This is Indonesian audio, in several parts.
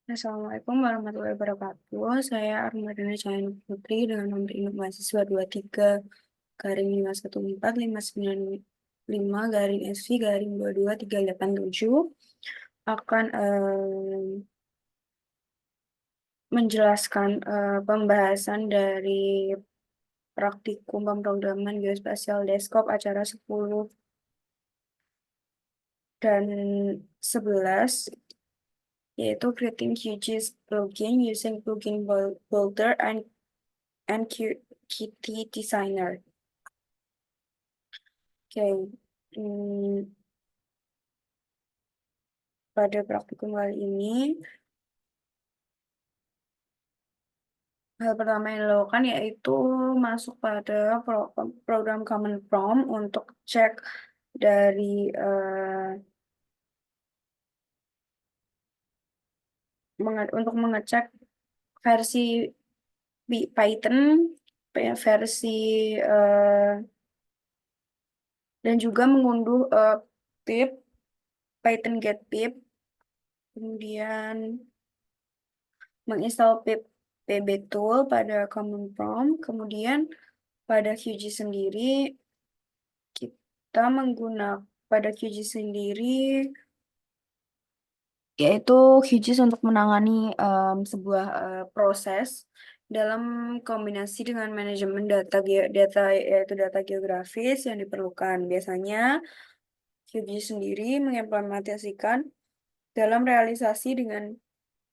Assalamualaikum warahmatullahi wabarakatuh. Saya Armadana Cahaya Putri dengan nomor induk mahasiswa 23 514 595 akan menjelaskan pembahasan dari praktikum pemrograman geospasial desktop acara 10 dan 11, yaitu creating QGIS plugin using plugin builder and Qt Designer. Oke, pada praktikum kali ini, hal pertama yang dilakukan yaitu masuk pada program Common Prompt untuk cek dari untuk mengecek versi Python, versi dan juga mengunduh pip Python get pip, kemudian menginstal pip pbtool pada Common Prompt, kemudian pada QGIS sendiri kita menggunakan pada QGIS sendiri yaitu QGIS untuk menangani sebuah proses dalam kombinasi dengan manajemen data yaitu data geografis yang diperlukan. Biasanya QGIS sendiri mengimplementasikan dalam realisasi dengan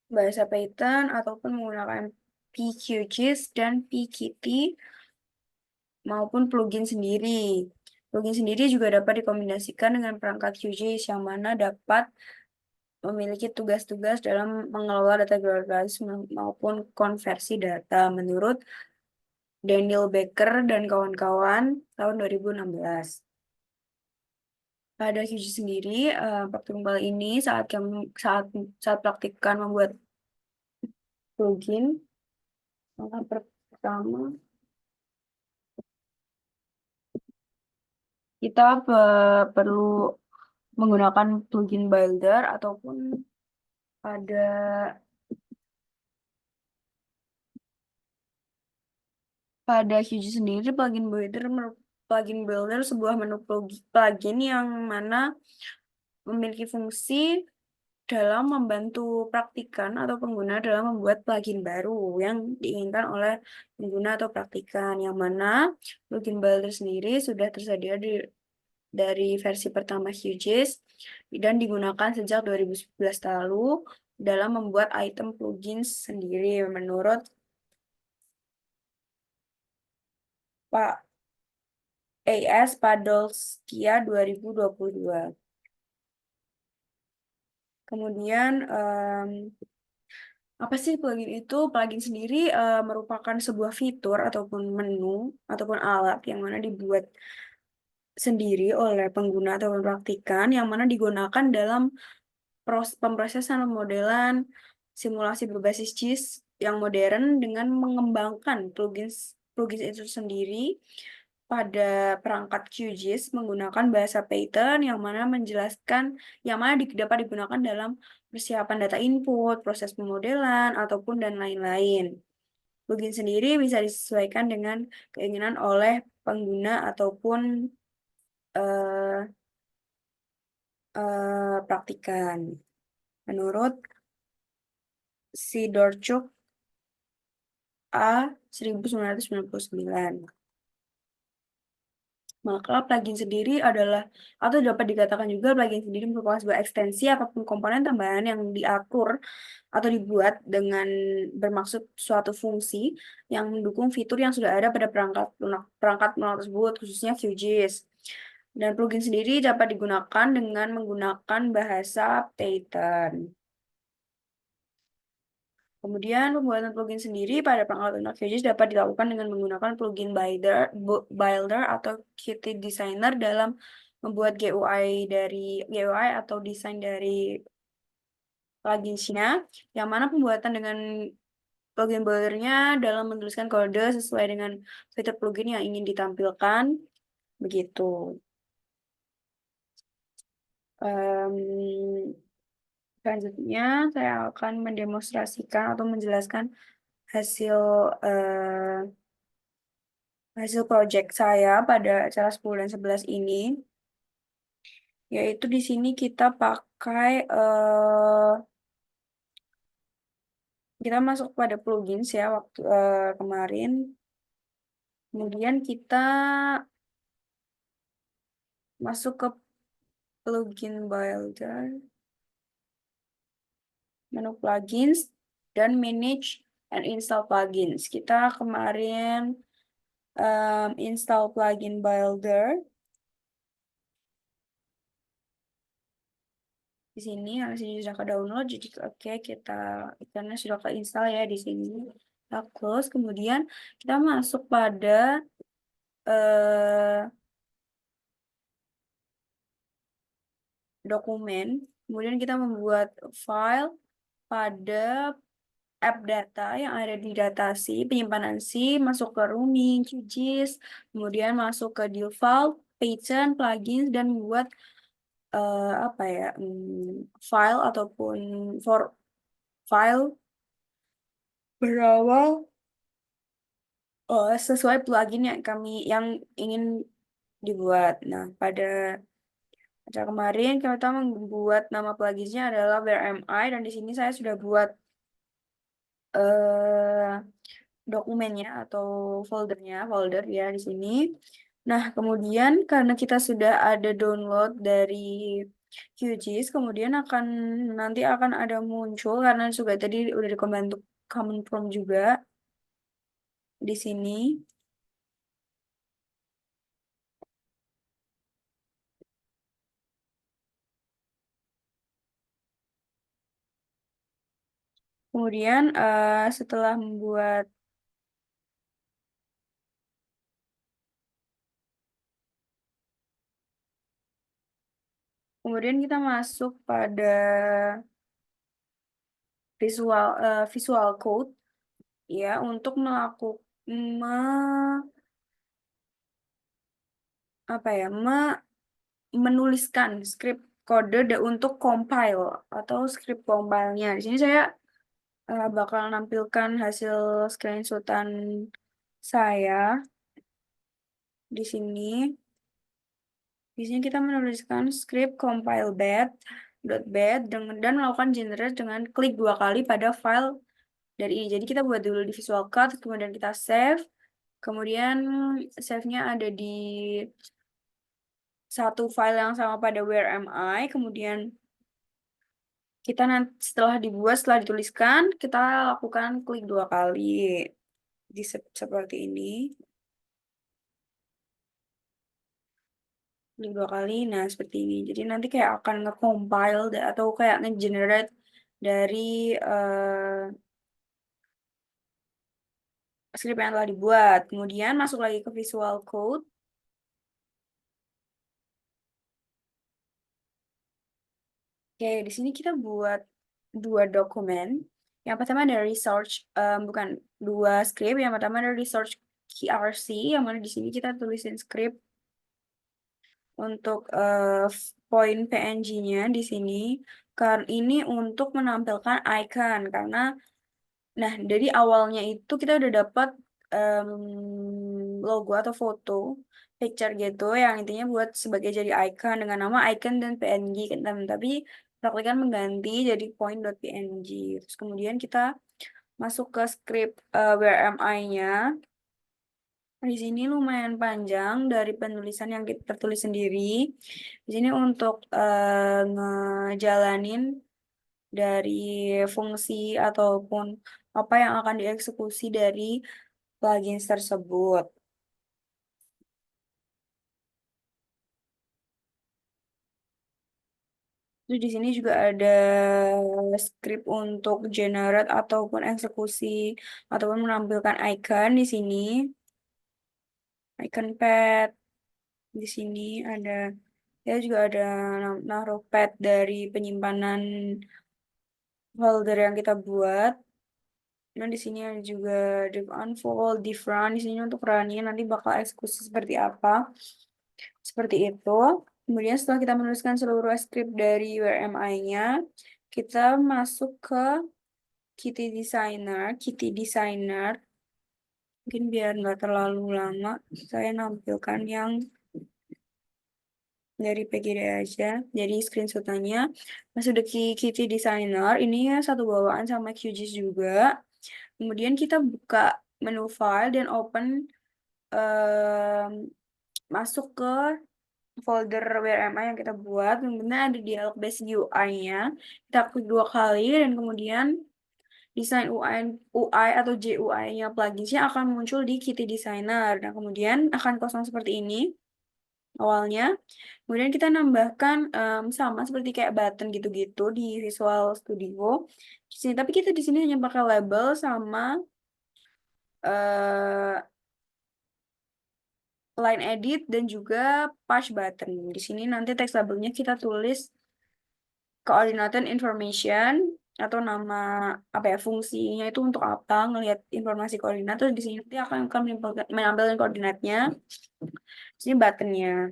bahasa Python ataupun menggunakan PQGIS dan PKT maupun plugin sendiri. Plugin sendiri juga dapat dikombinasikan dengan perangkat QGIS yang mana dapat memiliki tugas-tugas dalam mengelola data geografis maupun konversi data menurut Daniel Becker dan kawan-kawan tahun 2016. Pada QGIS sendiri, praktikum kali ini saat praktikan membuat plugin, maka pertama kita perlu menggunakan plugin builder ataupun pada QGIS sendiri plugin builder sebuah menu plugin yang mana memiliki fungsi dalam membantu praktikan atau pengguna dalam membuat plugin baru yang diinginkan oleh pengguna atau praktikan, yang mana plugin builder sendiri sudah tersedia dari versi pertama QGIS dan digunakan sejak 2011 lalu dalam membuat item plugin sendiri menurut Pak A.S. Padolskia 2022. Kemudian apa sih plugin itu? Plugin sendiri merupakan sebuah fitur ataupun menu ataupun alat yang mana dibuat sendiri oleh pengguna atau praktikan yang mana digunakan dalam pemrosesan pemodelan simulasi berbasis JIS yang modern dengan mengembangkan plugins itu sendiri pada perangkat QGIS menggunakan bahasa Python yang mana dapat digunakan dalam persiapan data input, proses pemodelan, ataupun dan lain-lain. Plugin sendiri bisa disesuaikan dengan keinginan oleh pengguna ataupun eh, praktikan. Menurut Sidorchuk A 1999. Maka plugin sendiri adalah, atau dapat dikatakan juga plugin sendiri merupakan sebuah ekstensi ataupun komponen tambahan yang diatur atau dibuat dengan bermaksud suatu fungsi yang mendukung fitur yang sudah ada pada perangkat lunak tersebut, khususnya QGIS. Dan plugin sendiri dapat digunakan dengan menggunakan bahasa Python. Kemudian pembuatan plugin sendiri pada perangkat lunak QGIS dapat dilakukan dengan menggunakan plugin builder atau Qt Designer dalam membuat GUI atau desain dari pluginsnya, yang mana pembuatan dengan plugin buildernya dalam menuliskan kode sesuai dengan fitur plugin yang ingin ditampilkan, begitu. Em, Selanjutnya, saya akan mendemonstrasikan atau menjelaskan hasil eh, hasil project saya pada acara 10 dan 11 ini, yaitu di sini kita pakai kita masuk pada plugins ya waktu kemarin. Kemudian kita masuk ke plugin builder, menu plugins, dan manage and install plugins. Kita kemarin install plugin builder di sini, harus sudah ke download. Jadi oke, kita karena sudah ke install ya di sini. Kita close, kemudian kita masuk pada eh, dokumen. Kemudian kita membuat file pada app data yang ada di data penyimpanan masuk ke rooming, QGIS, kemudian masuk ke default, pattern, plugins, dan membuat apa ya, file ataupun for file berawal sesuai plugin yang ingin dibuat. Nah, pada acara kemarin kita membuat nama pluginnya adalah Where Am I, dan di sini saya sudah buat eh, dokumennya atau folder ya di sini. Nah, kemudian karena kita sudah ada download dari QGIS, kemudian nanti akan ada muncul karena juga tadi udah dikombantu command prompt juga di sini. Kemudian setelah membuat kemudian kita masuk pada visual code ya untuk apa ya menuliskan script kode untuk compile atau script compile-nya. Di sini saya bakal nampilkan hasil screenshotan saya di sini. Di sini kita menuliskan script compile bat dan melakukan generate dengan klik 2 kali pada file dari ini. Jadi kita buat dulu di Visual Cut, kemudian kita save. Kemudian save-nya ada di satu file yang sama pada Where Am I. Kemudian kita nanti setelah dituliskan, kita lakukan klik 2 kali seperti ini. Klik 2 kali, nah seperti ini. Jadi nanti kayak akan nge-compile atau kayak nge-generate dari script yang telah dibuat. Kemudian masuk lagi ke Visual Code. Oke, di sini kita buat 2 dokumen. Yang pertama dari research, bukan 2 script. Yang pertama dari research KRC, yang mana di sini kita tulisin script untuk poin PNG-nya di sini. Karena ini untuk menampilkan icon karena nah dari awalnya itu kita udah dapat logo atau foto picture gitu yang intinya buat sebagai jadi icon dengan nama icon dan PNG kan, tapi praktikan mengganti jadi point.png. Terus kemudian kita masuk ke script where am I-nya. Di sini lumayan panjang dari penulisan yang kita tertulis sendiri. Di sini untuk ngejalanin dari fungsi ataupun apa yang akan dieksekusi dari plugins tersebut. Terus di sini juga ada script untuk generate ataupun eksekusi ataupun menampilkan icon di sini. Icon pad di sini ada ya juga ada naruh pad dari penyimpanan folder yang kita buat. Nah, di sini ada juga div unfold, div run. Di sini untuk runnya nanti bakal eksekusi seperti apa. Seperti itu. Kemudian setelah kita menuliskan seluruh script dari where am I-nya, kita masuk ke Kitty Designer. Mungkin biar nggak terlalu lama, saya nampilkan yang dari PGD aja. Jadi screenshotnya masuk di Kitty Designer. Ini ya satu bawaan sama QGIS juga. Kemudian kita buka menu file dan open em, masuk ke folder WMA yang kita buat. Kemudian ada dialog base UI-nya. Kita klik 2 kali dan kemudian desain UI atau JUI-nya pluginsnya akan muncul di Kitty Designer. Nah, kemudian akan kosong seperti ini awalnya. Kemudian kita nambahkan sama seperti kayak button gitu-gitu di Visual Studio. Di sini, tapi kita di sini hanya pakai label sama eh, line edit dan juga push button. Di sini nanti teks labelnya kita tulis coordinated information atau nama apa ya fungsinya itu untuk apa ngelihat informasi koordinat terus di sini nanti akan menampilkan koordinatnya. Di sini buttonnya.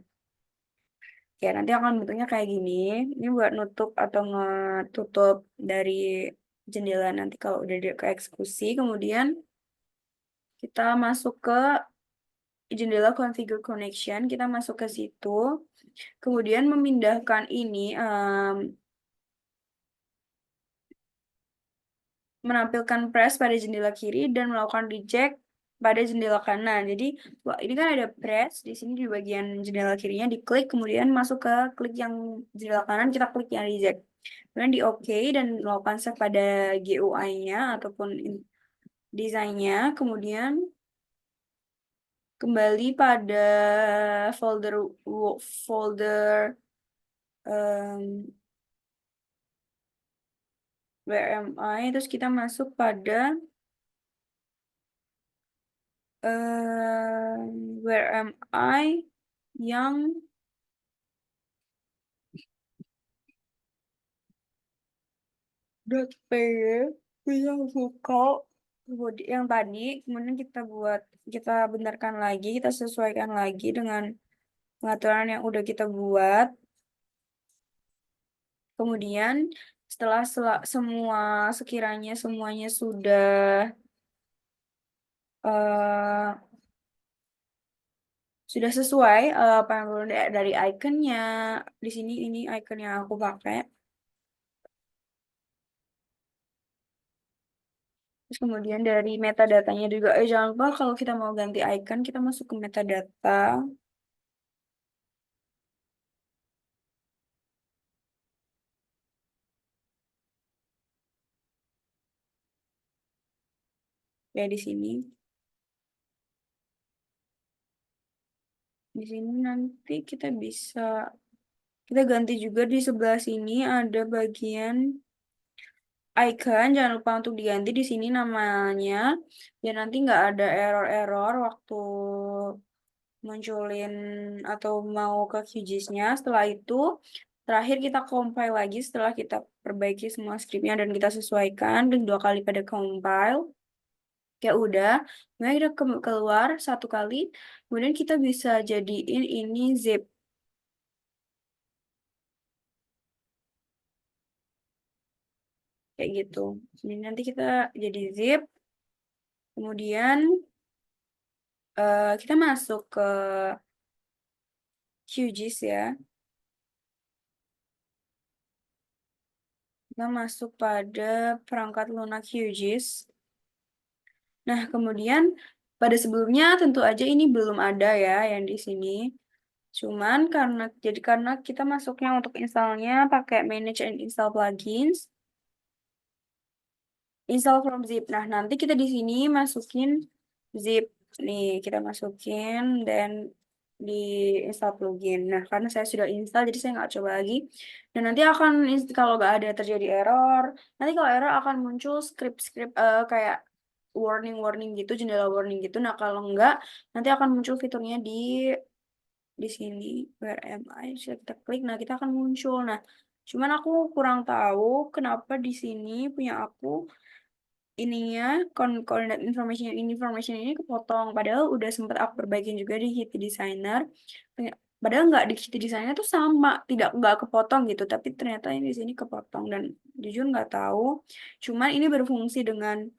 Ya, nanti akan bentuknya kayak gini. Ini buat nutup atau ngetutup dari jendela nanti kalau udah ke eksekusi. Kemudian kita masuk ke jendela configure connection. Kita masuk ke situ. Kemudian memindahkan ini menampilkan press pada jendela kiri dan melakukan reject pada jendela kanan. Jadi, wah, ini kan ada press di sini di bagian jendela kirinya diklik, kemudian masuk ke klik yang jendela kanan kita klik yang reject. Kemudian di OK dan melakukan save pada GUI-nya ataupun desainnya. Kemudian kembali pada folder folder em, WMI, terus kita masuk pada where am I yang .py bisa buka yang tadi kemudian kita benarkan lagi kita sesuaikan lagi dengan pengaturan yang udah kita buat kemudian semua sekiranya semuanya eh, sudah sesuai apa yang perlu dari iconnya di sini ini icon yang aku pakai. Terus kemudian dari metadatanya juga, jangan lupa kalau kita mau ganti icon, kita masuk ke metadata. Ya, di sini. Di sini nanti kita ganti juga di sebelah sini ada bagian icon. Jangan lupa untuk diganti di sini namanya. Biar nanti nggak ada error-error waktu munculin atau mau ke QGIS-nya. Setelah itu, terakhir kita compile lagi setelah kita perbaiki semua scriptnya dan kita sesuaikan dan 2 kali pada compile. Kayak udah, kemudian kita keluar 1 kali, kemudian kita bisa jadiin ini zip. Kayak gitu. Jadi nanti kita jadi zip, kemudian kita masuk ke QGIS ya. Kita masuk pada perangkat lunak QGIS. Nah, kemudian pada sebelumnya tentu aja ini belum ada ya yang di sini. Cuman karena kita masuknya untuk installnya pakai manage and install plugins, install from zip. Nah, nanti kita di sini masukin zip. Nih, kita masukin dan di install plugin. Nah, karena saya sudah install, jadi saya nggak coba lagi. Dan nanti kalau nggak ada terjadi error, nanti kalau error akan muncul script-script kayak warning-warning gitu, jendela warning gitu. Nah, kalau nggak, nanti akan muncul fiturnya di sini where am I bisa kita klik nah kita akan muncul nah cuman aku kurang tahu kenapa di sini punya aku ininya coordinate information ini kepotong padahal udah sempat aku perbaikin juga di Kitty Designer Padahal nggak di desainnya tuh sama, tidak nggak kepotong gitu, tapi ternyata ini di sini kepotong dan jujur nggak tahu. Cuman ini berfungsi dengan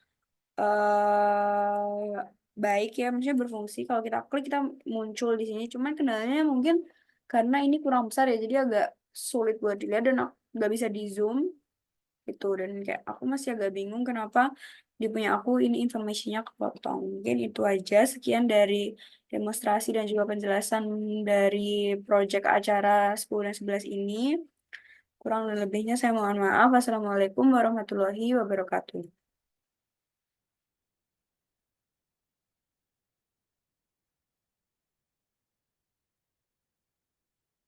baik ya, maksudnya berfungsi. Kalau kita klik kita muncul di sini. Cuman kendalanya mungkin karena ini kurang besar ya, jadi agak sulit buat dilihat dan nggak bisa di zoom gitu. Dan kayak aku masih agak bingung kenapa di punya aku ini informasinya kepotong. Mungkin itu aja. Sekian dari demonstrasi dan juga penjelasan dari proyek acara 10 dan 11 ini. Kurang dan lebihnya saya mohon maaf. Wassalamualaikum warahmatullahi wabarakatuh.